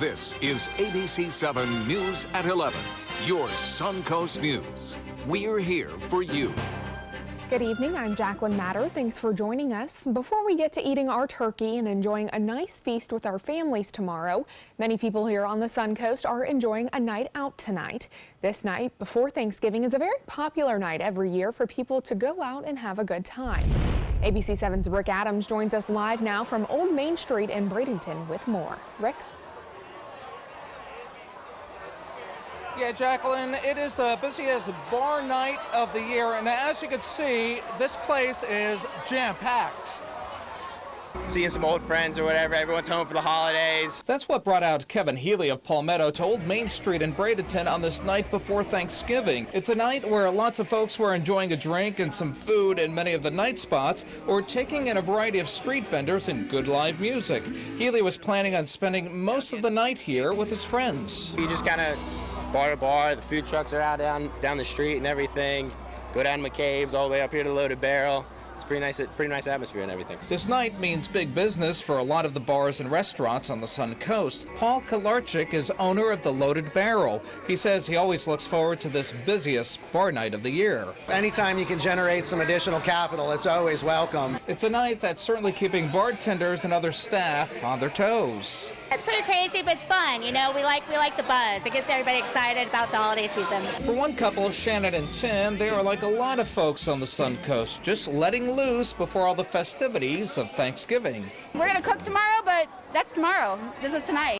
This is ABC7 News at 11, your Suncoast News. We're here for you. Good evening, I'm Jacqueline Matter. Thanks for joining us. Before we get to eating our turkey and enjoying a nice feast with our families tomorrow, many people here on the Suncoast are enjoying a night out tonight. This night before Thanksgiving is a very popular night every year for people to go out and have a good time. ABC7's Rick Adams joins us live now from Old Main Street in Bradenton with more. Rick? Yeah, Jacqueline, it is the busiest bar night of the year, and as you can see, this place is jam-packed. Seeing some old friends or whatever, everyone's home for the holidays. That's what brought out Kevin Healy of Palmetto to Old Main Street in Bradenton on this night before Thanksgiving. It's a night where lots of folks were enjoying a drink and some food in many of the night spots, or taking in a variety of street vendors and good live music. Healy was planning on spending most of the night here with his friends. You just kind of bar to bar, the food trucks are out down the street and everything. Go down McCabe's all the way up here to Loaded Barrel. It's pretty nice atmosphere and everything. This night means big business for a lot of the bars and restaurants on the Sun Coast. Paul Kolarczyk is owner of the Loaded Barrel. He says he always looks forward to this busiest bar night of the year. Anytime you can generate some additional capital, it's always welcome. It's a night that's certainly keeping bartenders and other staff on their toes. It's pretty crazy, but it's fun. You know, we like the buzz. It gets everybody excited about the holiday season. For one couple, Shannon and Tim, they are like a lot of folks on the Sun Coast, just letting loose before all the festivities of Thanksgiving. We're going to cook tomorrow, but that's tomorrow. This is tonight.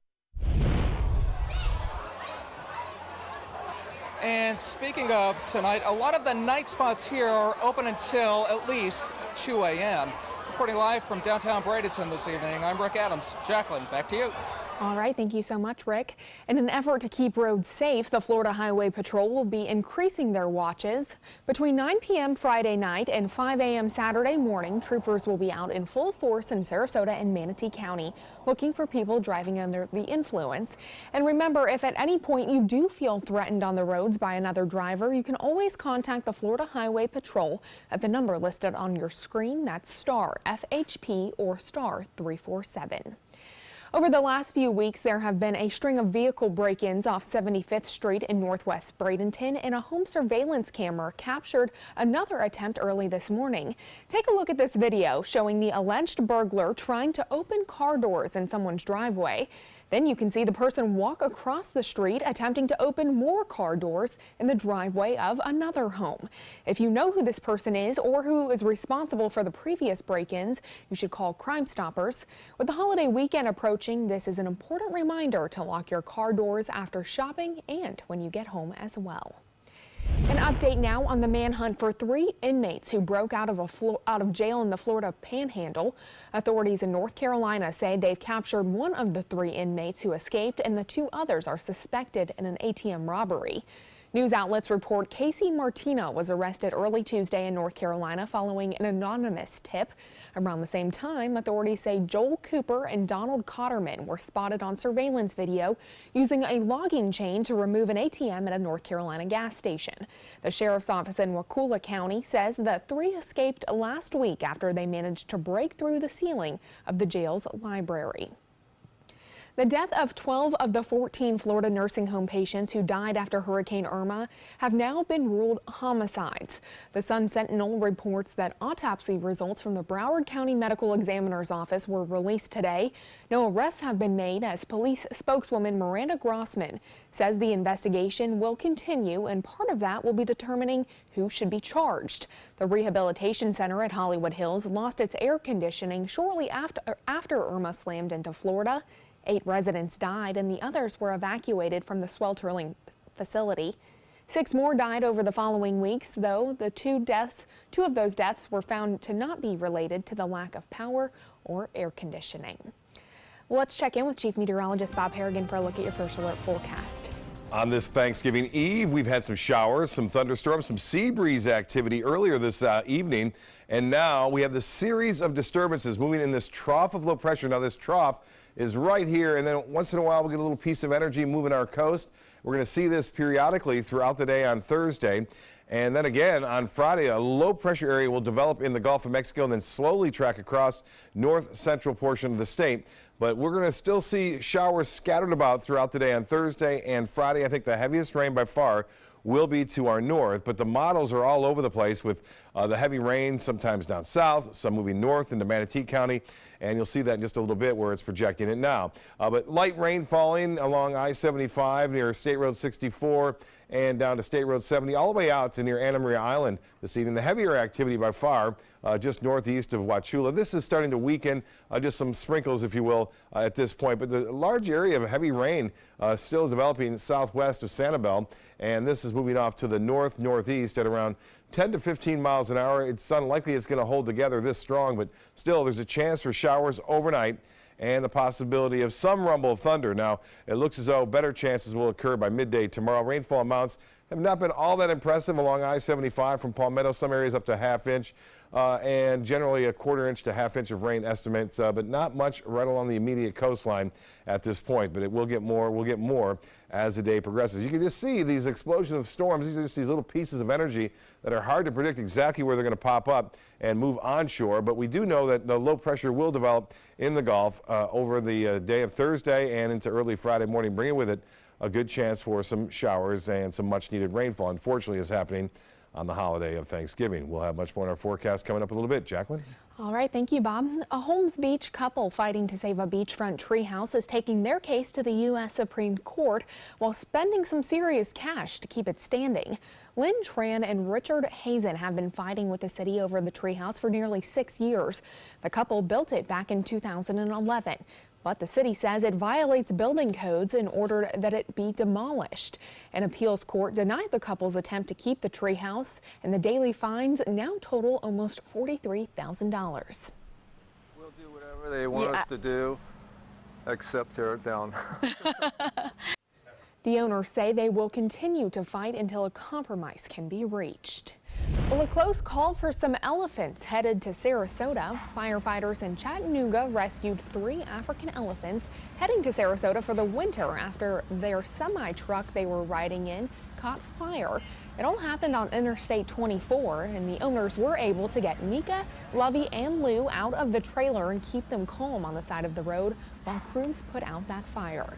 And speaking of tonight, a lot of the night spots here are open until at least 2 a.m. Reporting live from downtown Bradenton this evening, I'm Rick Adams. Jacqueline, back to you. All right, thank you so much, Rick. In an effort to keep roads safe, the Florida Highway Patrol will be increasing their watches. Between 9 p.m. Friday night and 5 a.m. Saturday morning, troopers will be out in full force in Sarasota and Manatee County, looking for people driving under the influence. And remember, if at any point you do feel threatened on the roads by another driver, you can always contact the Florida Highway Patrol at the number listed on your screen. That's star FHP or star 347. Over the last few weeks, there have been a string of vehicle break-ins off 75th Street in Northwest Bradenton, and a home surveillance camera captured another attempt early this morning. Take a look at this video showing the alleged burglar trying to open car doors in someone's driveway. Then you can see the person walk across the street attempting to open more car doors in the driveway of another home. If you know who this person is or who is responsible for the previous break-ins, you should call Crime Stoppers. With the holiday weekend approaching, this is an important reminder to lock your car doors after shopping and when you get home as well. An update now on the manhunt for 3 inmates who broke out of jail in the Florida Panhandle. Authorities in North Carolina say they've captured one of the 3 inmates who escaped, and the 2 others are suspected in an ATM robbery. News outlets report Casey Martino was arrested early Tuesday in North Carolina following an anonymous tip. Around the same time, authorities say Joel Cooper and Donald Cotterman were spotted on surveillance video using a logging chain to remove an ATM at a North Carolina gas station. The sheriff's office in Wakulla County says the 3 escaped last week after they managed to break through the ceiling of the jail's library. The death of 12 of the 14 Florida nursing home patients who died after Hurricane Irma have now been ruled homicides. The Sun-Sentinel reports that autopsy results from the Broward County Medical Examiner's Office were released today. No arrests have been made, as police spokeswoman Miranda Grossman says the investigation will continue, and part of that will be determining who should be charged. The rehabilitation center at Hollywood Hills lost its air conditioning shortly after Irma slammed into Florida. 8 residents died and the others were evacuated from the sweltering facility. 6 more died over the following weeks, though the 2 of those deaths were found to not be related to the lack of power or air conditioning. Well, let's check in with Chief Meteorologist Bob Harrigan for a look at your first alert forecast. On this Thanksgiving Eve, we've had some showers, some thunderstorms, some sea breeze activity earlier this evening, and now we have the series of disturbances moving in this trough of low pressure. Now, this trough is right here, and then once in a while we get a little piece of energy moving our coast. We're going to see this periodically throughout the day on Thursday. And then again on Friday, a low pressure area will develop in the Gulf of Mexico and then slowly track across north central portion of the state. but we're going to still see showers scattered about throughout the day on Thursday and Friday. I think the heaviest rain by far will be to our north, but the models are all over the place with the heavy rain, sometimes down south, some moving north into Manatee County, and you'll see that in just a little bit where it's projecting it now. But light rain falling along I-75 near State Road 64 and down to State Road 70, all the way out to near Anna Maria Island this evening. The heavier activity by far just northeast of Wauchula. This is starting to weaken, just some sprinkles, if you will, at this point. But the large area of heavy rain still developing southwest of Sanibel, and this is moving off to the north-northeast at around 10 to 15 miles an hour. It's unlikely it's going to hold together this strong, but still there's a chance for showers overnight and the possibility of some rumble of thunder. Now, it looks as though better chances will occur by midday tomorrow. Rainfall amounts have not been all that impressive along I-75 from Palmetto, some areas up to ½ inch, and generally a ½ inch to ½ inch of rain estimates, but not much right along the immediate coastline at this point. But it will get more. We'll get more as the day progresses. You can just see these explosions of storms. These are just these little pieces of energy that are hard to predict exactly where they're going to pop up and move onshore. But we do know that the low pressure will develop in the Gulf over the day of Thursday and into early Friday morning, bringing with it a good chance for some showers and some much needed rainfall. Unfortunately, is happening on the holiday of Thanksgiving. We'll have much more in our forecast coming up a little bit. Jacqueline? All right, thank you, Bob. A Holmes Beach couple fighting to save a beachfront treehouse is taking their case to the U.S. Supreme Court while spending some serious cash to keep it standing. Lynn Tran and Richard Hazen have been fighting with the city over the treehouse for nearly 6 years. The couple built it back in 2011. But the city says it violates building codes and ordered that it be demolished. An appeals court denied the couple's attempt to keep the treehouse, and the daily fines now total almost $43,000. We'll do whatever they want us to do, except tear it down. The owners say they will continue to fight until a compromise can be reached. Well, a close call for some elephants headed to Sarasota. Firefighters in Chattanooga rescued 3 African elephants heading to Sarasota for the winter after their semi-truck they were riding in caught fire. It all happened on Interstate 24, and the owners were able to get Nika, Lovey, and Lou out of the trailer and keep them calm on the side of the road while crews put out that fire.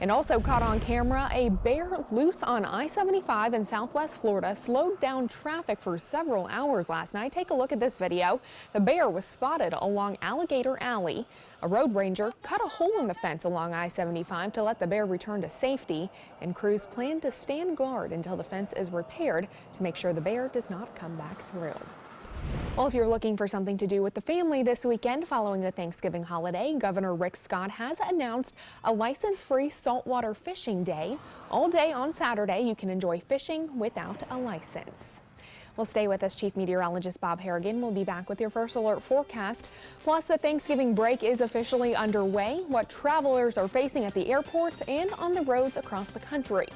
And also caught on camera, a bear loose on I-75 in Southwest Florida slowed down traffic for several hours last night. Take a look at this video. The bear was spotted along Alligator Alley. A road ranger cut a hole in the fence along I-75 to let the bear return to safety, and crews plan to stand guard until the fence is repaired to make sure the bear does not come back through. Well, if you're looking for something to do with the family this weekend following the Thanksgiving holiday, Governor Rick Scott has announced a license-free saltwater fishing day. All day on Saturday, you can enjoy fishing without a license. Well, stay with us. Chief Meteorologist Bob Harrigan will be back with your first alert forecast. Plus, the Thanksgiving break is officially underway, what travelers are facing at the airports and on the roads across the country.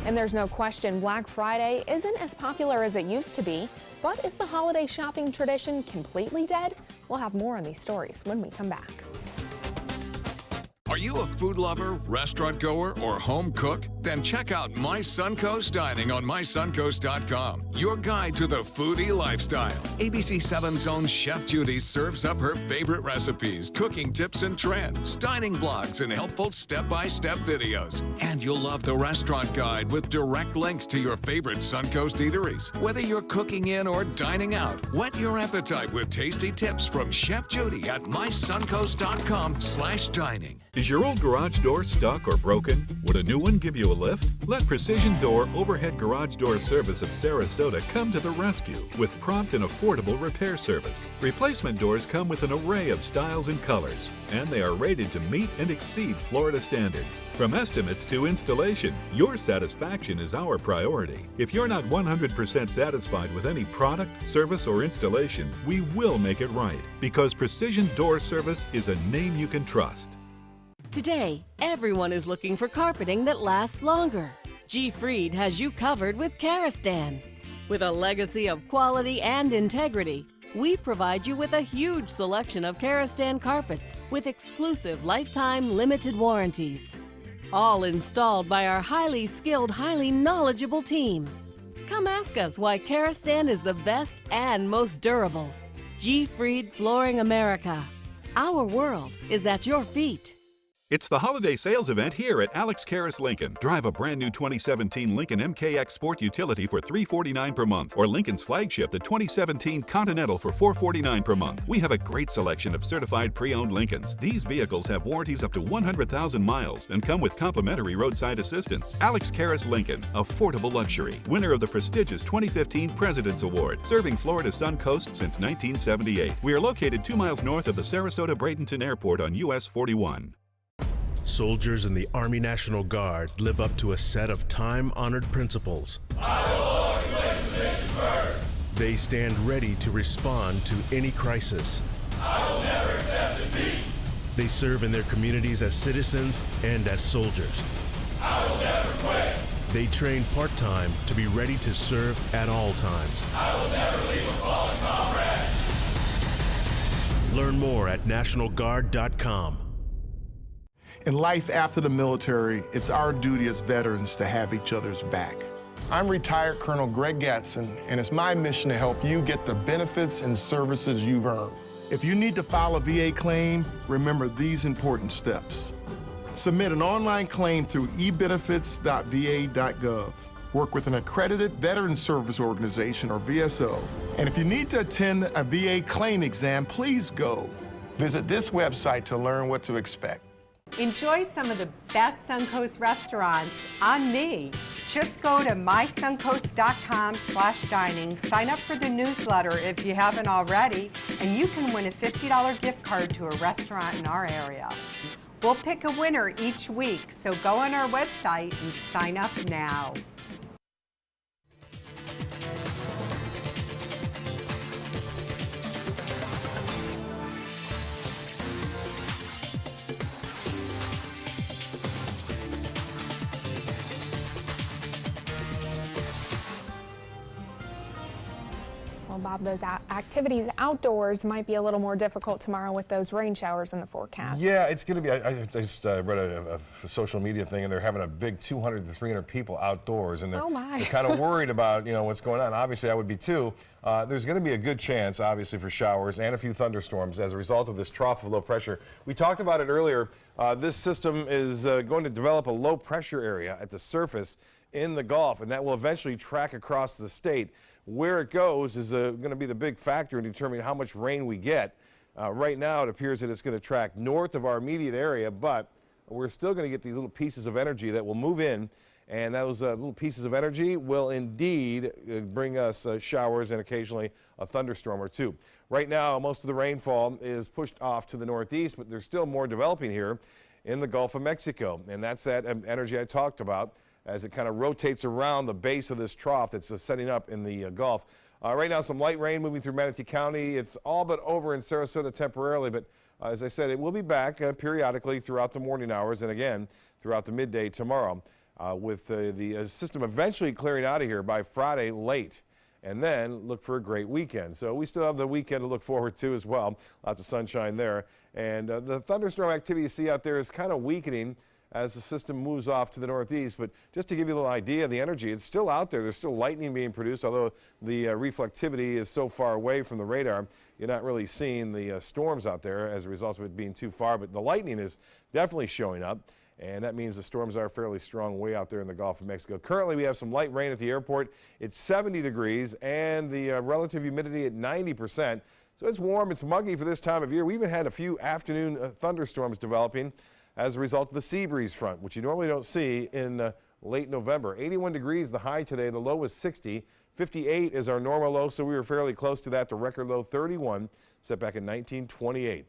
And there's no question Black Friday isn't as popular as it used to be, but is the holiday shopping tradition completely dead? We'll have more on these stories when we come back. Are you a food lover, restaurant goer, or home cook? Then check out My Suncoast Dining on mysuncoast.com, your guide to the foodie lifestyle. ABC7's own Chef Judy serves up her favorite recipes, cooking tips and trends, dining blogs, and helpful step-by-step videos. And you'll love the restaurant guide with direct links to your favorite Suncoast eateries. Whether you're cooking in or dining out, whet your appetite with tasty tips from Chef Judy at mysuncoast.com/dining. Is your old garage door stuck or broken? Would a new one give you a lift? Let Precision Door Overhead Garage Door Service of Sarasota come to the rescue with prompt and affordable repair service. Replacement doors come with an array of styles and colors, and they are rated to meet and exceed Florida standards. From estimates to installation, your satisfaction is our priority. If you're not 100% satisfied with any product, service, or installation, we will make it right, because Precision Door Service is a name you can trust. Today, everyone is looking for carpeting that lasts longer. G. Fried has you covered with Karastan. With a legacy of quality and integrity, we provide you with a huge selection of Karastan carpets with exclusive lifetime limited warranties. All installed by our highly skilled, highly knowledgeable team. Come ask us why Karastan is the best and most durable. G. Fried Flooring America. Our world is at your feet. It's the holiday sales event here at Alex Karras Lincoln. Drive a brand new 2017 Lincoln MKX Sport Utility for $349 per month, or Lincoln's flagship, the 2017 Continental, for $449 per month. We have a great selection of certified pre-owned Lincolns. These vehicles have warranties up to 100,000 miles and come with complimentary roadside assistance. Alex Karras Lincoln, affordable luxury. Winner of the prestigious 2015 President's Award, serving Florida's Sun Coast since 1978. We are located 2 miles north of the Sarasota-Bradenton Airport on US 41. Soldiers in the Army National Guard live up to a set of time-honored principles. I will always place the mission first. They stand ready to respond to any crisis. I will never accept defeat. They serve in their communities as citizens and as soldiers. I will never quit. They train part-time to be ready to serve at all times. I will never leave a fallen comrade. Learn more at NationalGuard.com. In life after the military, it's our duty as veterans to have each other's back. I'm retired Colonel Greg Gatson, and it's my mission to help you get the benefits and services you've earned. If you need to file a VA claim, remember these important steps. Submit an online claim through ebenefits.va.gov. Work with an accredited Veteran Service Organization, or VSO. And if you need to attend a VA claim exam, please go. Visit this website to learn what to expect. Enjoy some of the best Suncoast restaurants on me. Just go to mysuncoast.com/dining, sign up for the newsletter if you haven't already, and you can win a $50 gift card to a restaurant in our area. We'll pick a winner each week, so go on our website and sign up now. Well, Bob, those activities outdoors might be a little more difficult tomorrow with those rain showers in the forecast. Yeah, it's going to be. I just read a social media thing, and they're having a big 200 to 300 people outdoors, and they're kind of worried about what's going on. Obviously, I would be too. There's going to be a good chance, obviously, for showers and a few thunderstorms as a result of this trough of low pressure. We talked about it earlier. This system is going to develop a low pressure area at the surface in the Gulf, and that will eventually track across the state. Where it goes is going to be the big factor in determining how much rain we get. Right now, it appears that it's going to track north of our immediate area, but we're still going to get these little pieces of energy that will move in, and those little pieces of energy will indeed bring us showers and occasionally a thunderstorm or two. Right now, most of the rainfall is pushed off to the northeast, but there's still more developing here in the Gulf of Mexico, and that's that energy I talked about as it kind of rotates around the base of this trough that's setting up in the Gulf. Right now, some light rain moving through Manatee County. It's all but over in Sarasota temporarily, but as I said, it will be back periodically throughout the morning hours and again throughout the midday tomorrow, with the system eventually clearing out of here by Friday late. And then look for a great weekend. So we still have the weekend to look forward to as well. Lots of sunshine there. And the thunderstorm activity you see out there is kind of weakening as the system moves off to the northeast. But just to give you a little idea of the energy, it's still out there. There's still lightning being produced, although the reflectivity is so far away from the radar, you're not really seeing the storms out there as a result of it being too far. But the lightning is definitely showing up, and that means the storms are fairly strong way out there in the Gulf of Mexico. Currently, we have some light rain at the airport. It's 70 degrees, and the relative humidity at 90%. So it's warm, it's muggy for this time of year. We even had a few afternoon thunderstorms developing as a result of the sea breeze front, which you normally don't see in late November. 81 degrees the high today, the low was 60. 58 is our normal low, so we were fairly close to that. The record low 31, set back in 1928.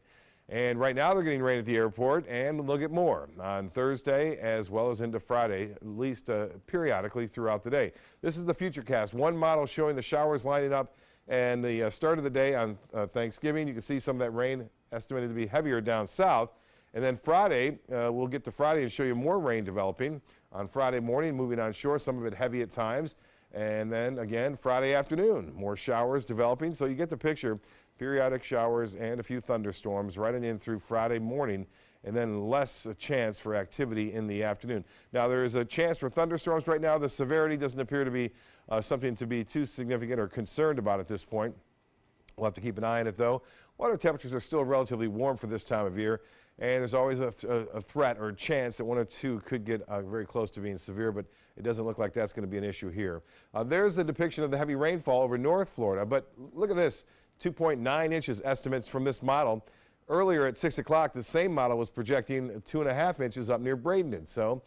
And right now they're getting rain at the airport, and they'll get more on Thursday as well as into Friday, at least periodically throughout the day. This is the Futurecast. One model showing the showers lining up and the start of the day on Thanksgiving. You can see some of that rain estimated to be heavier down south. And then Friday, we'll get to Friday and show you more rain developing on Friday morning, moving on shore, some of it heavy at times. And then again, Friday afternoon, more showers developing. So you get the picture, periodic showers and a few thunderstorms right in through Friday morning, and then less a chance for activity in the afternoon. Now, there is a chance for thunderstorms right now. The severity doesn't appear to be something to be too significant or concerned about at this point. We'll have to keep an eye on it, though. Water temperatures are still relatively warm for this time of year. and there's always a threat or a chance that one or two could get very close to being severe, but it doesn't look like that's going to be an issue here. There's the depiction of the heavy rainfall over North Florida, but look at this, 2.9 inches estimates from this model. Earlier at 6 o'clock, the same model was projecting 2.5 inches up near Bradenton, so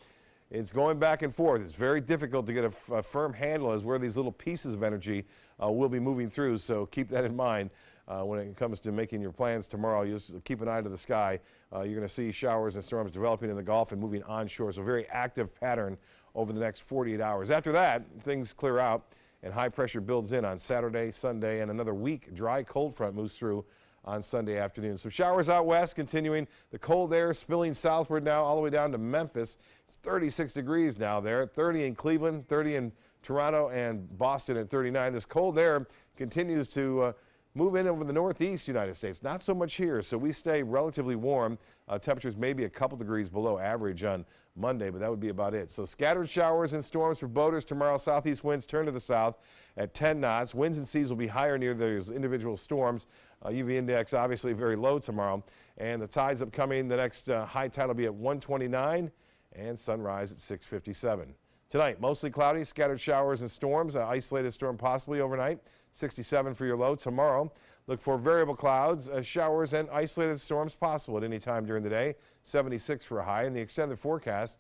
it's going back and forth. It's very difficult to get a firm handle as where these little pieces of energy will be moving through, so keep that in mind. When it comes to making your plans tomorrow, you just keep an eye to the sky. You're going to see showers and storms developing in the Gulf and moving onshore, so a very active pattern over the next 48 hours. After that, things clear out and high pressure builds in on Saturday, Sunday, and another weak dry cold front moves through on Sunday afternoon. So showers out west continuing, the cold air spilling southward now all the way down to Memphis. It's 36 degrees now there, 30 in Cleveland, 30 in Toronto, and Boston at 39. This cold air continues to move in over the northeast United States. Not so much here, so we stay relatively warm. Temperatures may be a couple degrees below average on Monday, but that would be about it. So scattered showers and storms for boaters tomorrow. Southeast winds turn to the south at 10 knots. Winds and seas will be higher near those individual storms. UV index obviously very low tomorrow. And the tides upcoming, the next high tide will be at 129 and sunrise at 6:57. Tonight, mostly cloudy, scattered showers and storms. An isolated storm possibly overnight. 67 for your low. Tomorrow, look for variable clouds, showers, and isolated storms possible at any time during the day. 76 for a high. And the extended forecast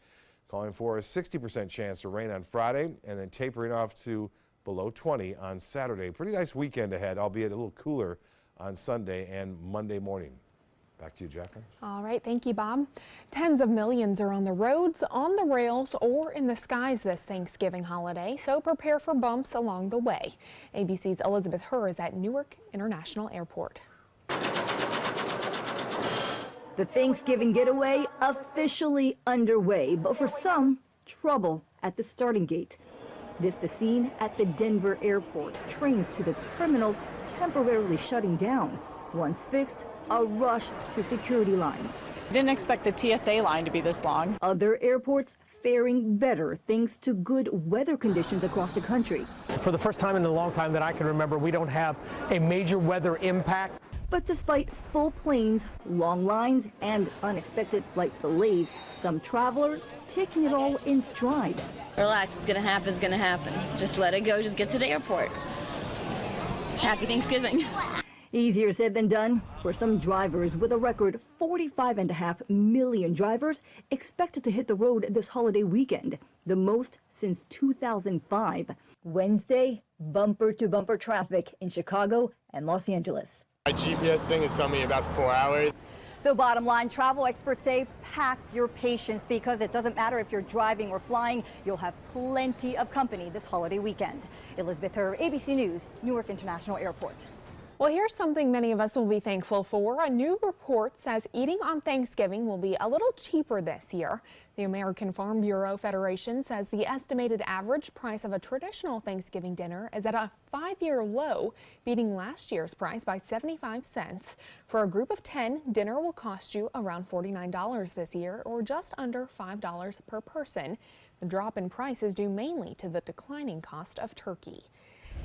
calling for a 60% chance of rain on Friday and then tapering off to below 20 on Saturday. Pretty nice weekend ahead, albeit a little cooler on Sunday and Monday morning. Back to you, Jacqueline. All right, thank you, Bob. Tens of millions are on the roads, on the rails, or in the skies this Thanksgiving holiday, so prepare for bumps along the way. ABC's Elizabeth Herr is at Newark International Airport. The Thanksgiving getaway officially underway, but for some, trouble at the starting gate. This the scene at the Denver airport. Trains to the terminals temporarily shutting down. Once fixed, a rush to security lines. Didn't expect the TSA line to be this long. Other airports faring better thanks to good weather conditions across the country. For the first time in a long time that I can remember, we don't have a major weather impact. But despite full planes, long lines, and unexpected flight delays, some travelers taking it all in stride. Relax, what's gonna happen is gonna happen. Just let it go, just get to the airport. Happy Thanksgiving. Easier said than done for some drivers, with a record 45.5 million drivers expected to hit the road this holiday weekend, the most since 2005. Wednesday, bumper-to-bumper traffic in Chicago and Los Angeles. My GPS thing is telling me about 4 hours. So bottom line, travel experts say pack your patience because it doesn't matter if you're driving or flying, you'll have plenty of company this holiday weekend. Elizabeth Herr, ABC News, Newark International Airport. Well, here's something many of us will be thankful for. A new report says eating on Thanksgiving will be a little cheaper this year. The American Farm Bureau Federation says the estimated average price of a traditional Thanksgiving dinner is at a 5-year low, beating last year's price by 75 cents. For a group of 10, dinner will cost you around $49 this year, or just under $5 per person. The drop in price is due mainly to the declining cost of turkey.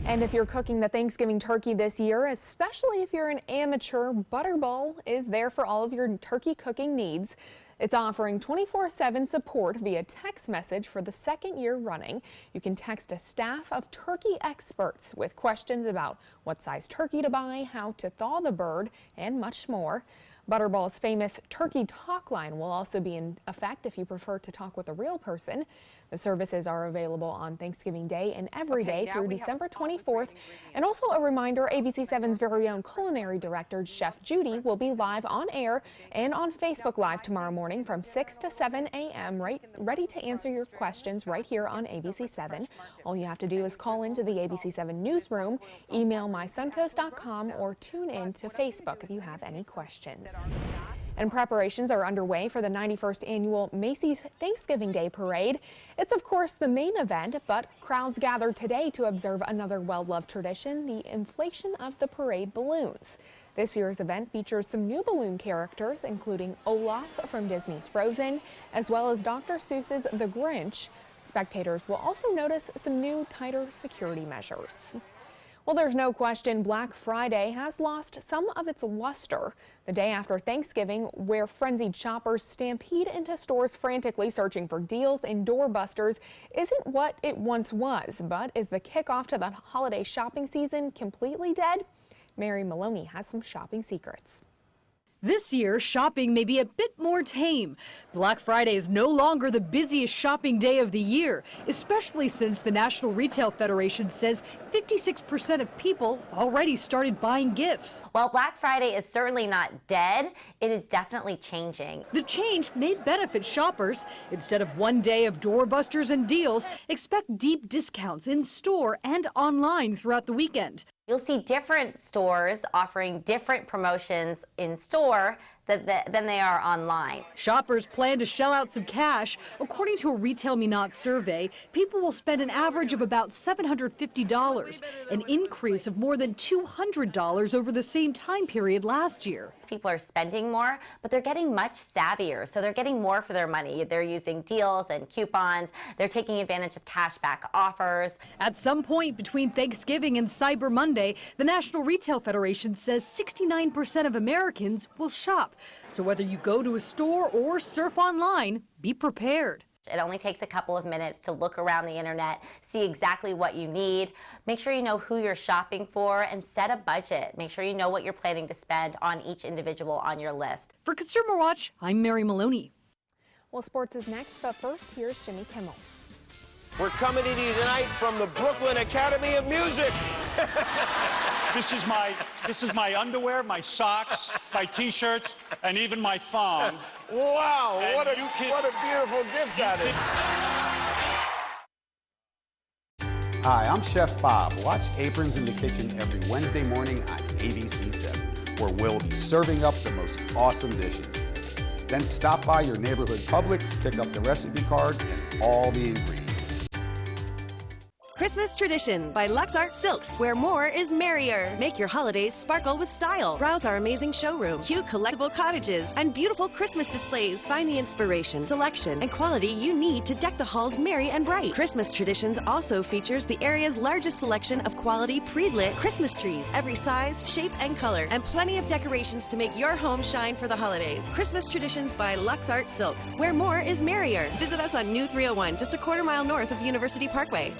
And if you're cooking the Thanksgiving turkey this year, especially if you're an amateur, Butterball is there for all of your turkey cooking needs. It's offering 24/7 support via text message for the second year running. You can text a staff of turkey experts with questions about what size turkey to buy, how to thaw the bird, and much more. Butterball's famous turkey talk line will also be in effect if you prefer to talk with a real person. The services are available on Thanksgiving Day and every day through December 24th. And also a reminder, ABC7's very own culinary director, Chef Judy, will be live on air and on Facebook Live tomorrow morning from 6 to 7 a.m. ready to answer your questions right here on ABC7. All you have to do is call into the ABC7 newsroom, email mysuncoast.com, or tune in to Facebook if you have any questions. And preparations are underway for the 91st annual Macy's Thanksgiving Day Parade. It's of course the main event, but crowds gathered today to observe another well-loved tradition, the inflation of the parade balloons. This year's event features some new balloon characters, including Olaf from Disney's Frozen, as well as Dr. Seuss's The Grinch. Spectators will also notice some new, tighter security measures. Well, there's no question Black Friday has lost some of its luster. The day after Thanksgiving, where frenzied shoppers stampede into stores frantically searching for deals and doorbusters, isn't what it once was. But is the kickoff to the holiday shopping season completely dead? Mary Maloney has some shopping secrets. This year, shopping may be a bit more tame. Black Friday is no longer the busiest shopping day of the year, especially since the National Retail Federation says 56% of people already started buying gifts. While Black Friday is certainly not dead, it is definitely changing. The change may benefit shoppers. Instead of one day of doorbusters and deals, expect deep discounts in store and online throughout the weekend. You'll see different stores offering different promotions in store than they are online. Shoppers plan to shell out some cash. According to a Retail Me Not survey, people will spend an average of about $750, an increase of more than $200 over the same time period last year. People are spending more, but they're getting much savvier, so they're getting more for their money. They're using deals and coupons. They're taking advantage of cashback offers. At some point between Thanksgiving and Cyber Monday, the National Retail Federation says 69% of Americans will shop. So whether you go to a store or surf online, be prepared. It only takes a couple of minutes to look around the internet, see exactly what you need. Make sure you know who you're shopping for and set a budget. Make sure you know what you're planning to spend on each individual on your list. For Consumer Watch, I'm Mary Maloney. Well, sports is next, but first, here's Jimmy Kimmel. We're coming to you tonight from the Brooklyn Academy of Music. This is my underwear, my socks, my T-shirts, and even my thong. Wow, what a beautiful gift that is. Hi, I'm Chef Bob. Watch Aprons in the Kitchen every Wednesday morning on ABC7, where we'll be serving up the most awesome dishes. Then stop by your neighborhood Publix, pick up the recipe card and all the ingredients. Christmas Traditions by Lux Art Silks, where more is merrier. Make your holidays sparkle with style. Browse our amazing showroom, cute collectible cottages, and beautiful Christmas displays. Find the inspiration, selection, and quality you need to deck the halls merry and bright. Christmas Traditions also features the area's largest selection of quality pre-lit Christmas trees, every size, shape, and color, and plenty of decorations to make your home shine for the holidays. Christmas Traditions by Lux Art Silks, where more is merrier. Visit us on New 301, just a quarter-mile north of University Parkway.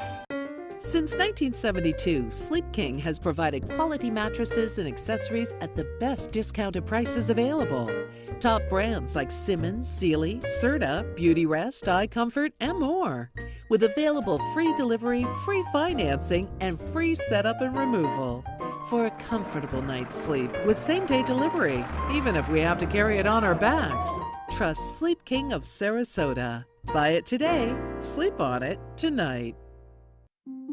Since 1972, Sleep King has provided quality mattresses and accessories at the best discounted prices available. Top brands like Simmons, Sealy, Serta, Beauty Rest, Eye Comfort, and more. With available free delivery, free financing, and free setup and removal. For a comfortable night's sleep with same-day delivery, even if we have to carry it on our backs. Trust Sleep King of Sarasota. Buy it today, sleep on it tonight.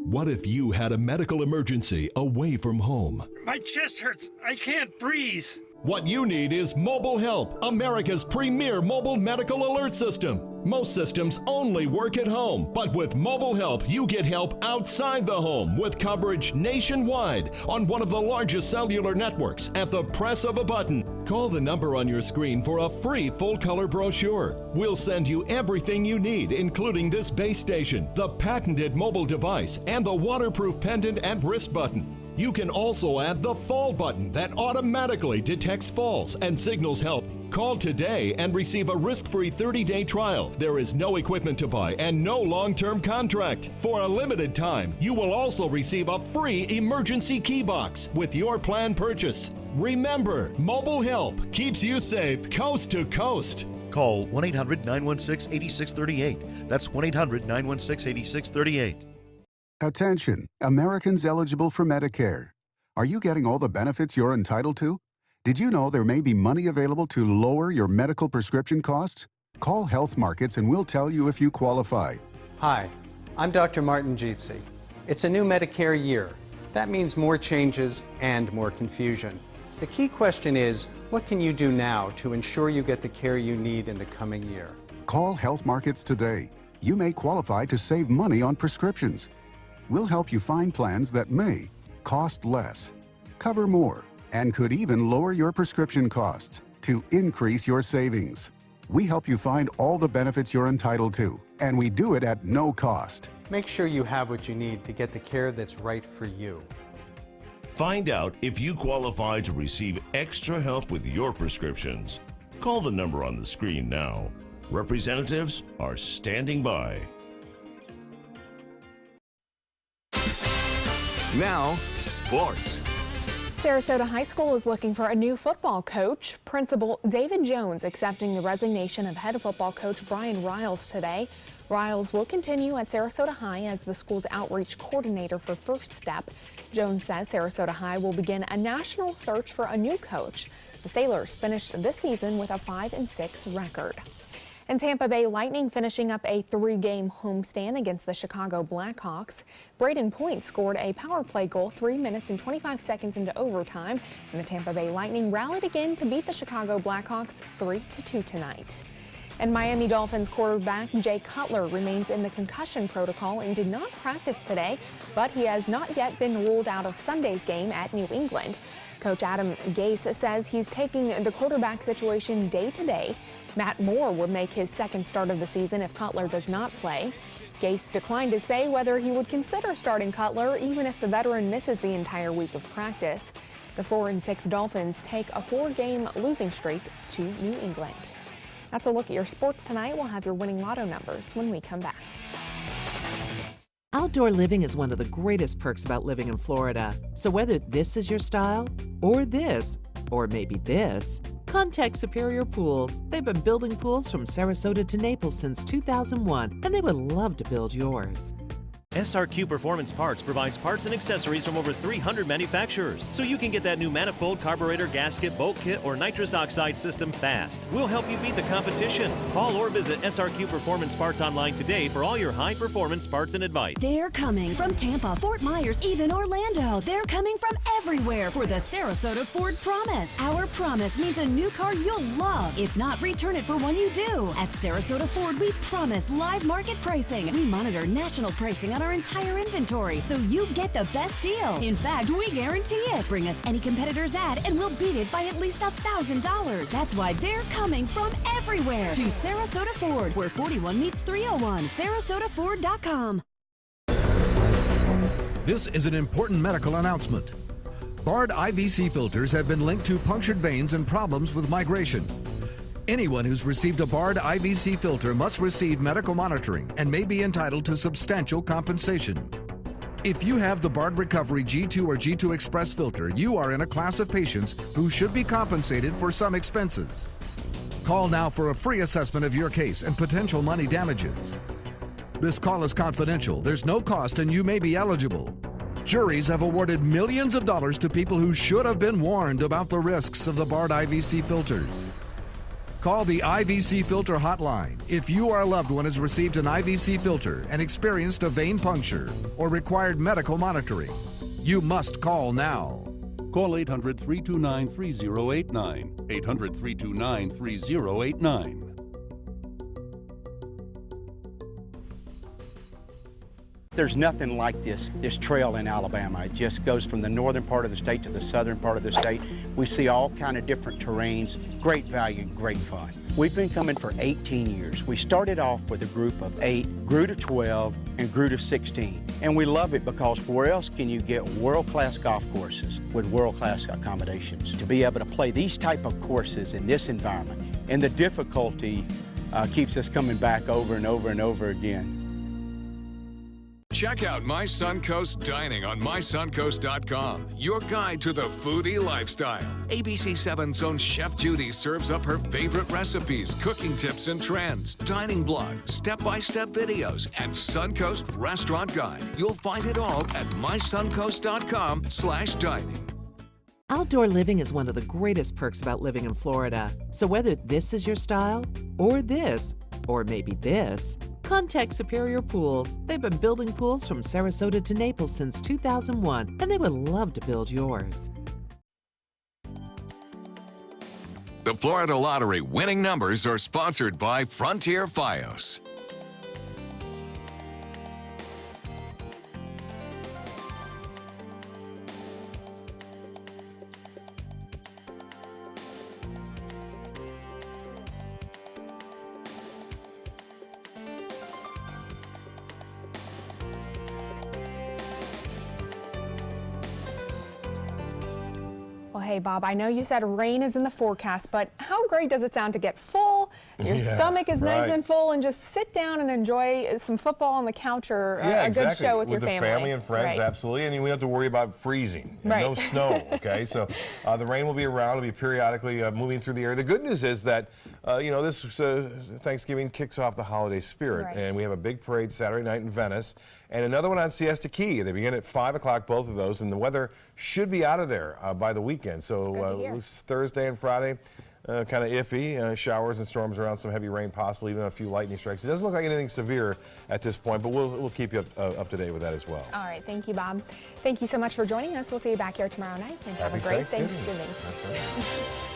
What if you had a medical emergency away from home? My chest hurts. I can't breathe. What you need is Mobile Help, America's premier mobile medical alert system. Most systems only work at home, but with Mobile Help, you get help outside the home with coverage nationwide on one of the largest cellular networks at the press of a button. Call the number on your screen for a free full-color brochure. We'll send you everything you need, including this base station, the patented mobile device, and the waterproof pendant and wrist button. You can also add the fall button that automatically detects falls and signals help. Call today and receive a risk-free 30-day trial. There is no equipment to buy and no long-term contract. For a limited time, you will also receive a free emergency key box with your plan purchase. Remember, Mobile Help keeps you safe coast to coast. Call 1-800-916-8638. That's 1-800-916-8638. Attention, Americans eligible for Medicare. Are you getting all the benefits you're entitled to? Did you know there may be money available to lower your medical prescription costs? Call Health Markets and we'll tell you if you qualify. Hi, I'm Dr. Martin Jeetsi. It's a new Medicare year. That means more changes and more confusion. The key question is, what can you do now to ensure you get the care you need in the coming year? Call Health Markets today. You may qualify to save money on prescriptions. We'll help you find plans that may cost less, cover more, and could even lower your prescription costs to increase your savings. We help you find all the benefits you're entitled to, and we do it at no cost. Make sure you have what you need to get the care that's right for you. Find out if you qualify to receive extra help with your prescriptions. Call the number on the screen now. Representatives are standing by. Now, sports. Sarasota High School is looking for a new football coach. Principal David Jones accepting the resignation of head football coach Brian Riles today. Riles will continue at Sarasota High as the school's outreach coordinator for First Step. Jones says Sarasota High will begin a national search for a new coach. The Sailors finished this season with a 5-6 record. And Tampa Bay Lightning finishing up a 3-game homestand against the Chicago Blackhawks. Braden Point scored a power play goal 3 minutes and 25 seconds into overtime, and the Tampa Bay Lightning rallied again to beat the Chicago Blackhawks 3-2 tonight. And Miami Dolphins quarterback Jay Cutler remains in the concussion protocol and did not practice today, but he has not yet been ruled out of Sunday's game at New England. Coach Adam Gase says he's taking the quarterback situation day to day. Matt Moore would make his second start of the season if Cutler does not play. Gase declined to say whether he would consider starting Cutler even if the veteran misses the entire week of practice. The 4-6 Dolphins take a 4-game losing streak to New England. That's a look at your sports tonight. We'll have your winning lotto numbers when we come back. Outdoor living is one of the greatest perks about living in Florida. So whether this is your style, or this, or maybe this, contact Superior Pools. They've been building pools from Sarasota to Naples since 2001, and they would love to build yours. SRQ Performance Parts provides parts and accessories from over 300 manufacturers, so you can get that new manifold, carburetor, gasket, bolt kit, or nitrous oxide system fast. We'll help you beat the competition. Call or visit SRQ Performance Parts online today for all your high-performance parts and advice. They're coming from Tampa, Fort Myers, even Orlando. They're coming from everywhere for the Sarasota Ford Promise. Our promise means a new car you'll love. If not, return it for one you do. At Sarasota Ford, we promise live market pricing. We monitor national pricing on our entire inventory, so you get the best deal. In fact, we guarantee it. Bring us any competitor's ad and we'll beat it by at least $1,000. That's why they're coming from everywhere to Sarasota Ford, where 41 meets 301. SarasotaFord.com. This is an important medical announcement. Bard IVC filters have been linked to punctured veins and problems with migration. Anyone who's received a Bard IVC filter must receive medical monitoring and may be entitled to substantial compensation. If you have the Bard Recovery G2 or G2 Express filter, you are in a class of patients who should be compensated for some expenses. Call now for a free assessment of your case and potential money damages. This call is confidential, there's no cost, and you may be eligible. Juries have awarded millions of dollars to people who should have been warned about the risks of the Bard IVC filters. Call the IVC Filter Hotline if your loved one has received an IVC filter and experienced a vein puncture or required medical monitoring. You must call now. Call 800-329-3089. 800-329-3089. There's nothing like this trail in Alabama. It just goes from the northern part of the state to the southern part of the state. We see all kind of different terrains, great value, great fun. We've been coming for 18 years. We started off with a group of 8, grew to 12, and grew to 16. And we love it because where else can you get world-class golf courses with world-class accommodations? To be able to play these type of courses in this environment, and the difficulty keeps us coming back over and over and over again. Check out My Suncoast Dining on mysuncoast.com, your guide to the foodie lifestyle. ABC7's own Chef Judy serves up her favorite recipes, cooking tips and trends, dining blogs, step-by-step videos, and Suncoast Restaurant Guide. You'll find it all at mysuncoast.com/dining. Outdoor living is one of the greatest perks about living in Florida. So whether this is your style, or this, or maybe this, contact Superior Pools. They've been building pools from Sarasota to Naples since 2001, and they would love to build yours. The Florida Lottery winning numbers are sponsored by Frontier Fios. hey, Bob, I know you said rain is in the forecast, but how great does it sound to get full, your stomach is nice and full, and just sit down and enjoy some football on the couch or a good show with your family. With the family and friends, absolutely. And we don't have to worry about freezing. And no snow, okay? So the rain will be around. It'll be periodically moving through the area. The good news is that, this Thanksgiving kicks off the holiday spirit. And we have a big parade Saturday night in Venice and another one on Siesta Key. They begin at 5 o'clock, both of those, and the weather should be out of there by the weekend. So Thursday and Friday, kind of iffy. Showers and storms around, some heavy rain possible, even a few lightning strikes. It doesn't look like anything severe at this point, but we'll keep you up to date with that as well. All right. Thank you, Bob. Thank you so much for joining us. We'll see you back here tomorrow night, and have a great Thanksgiving. That's right.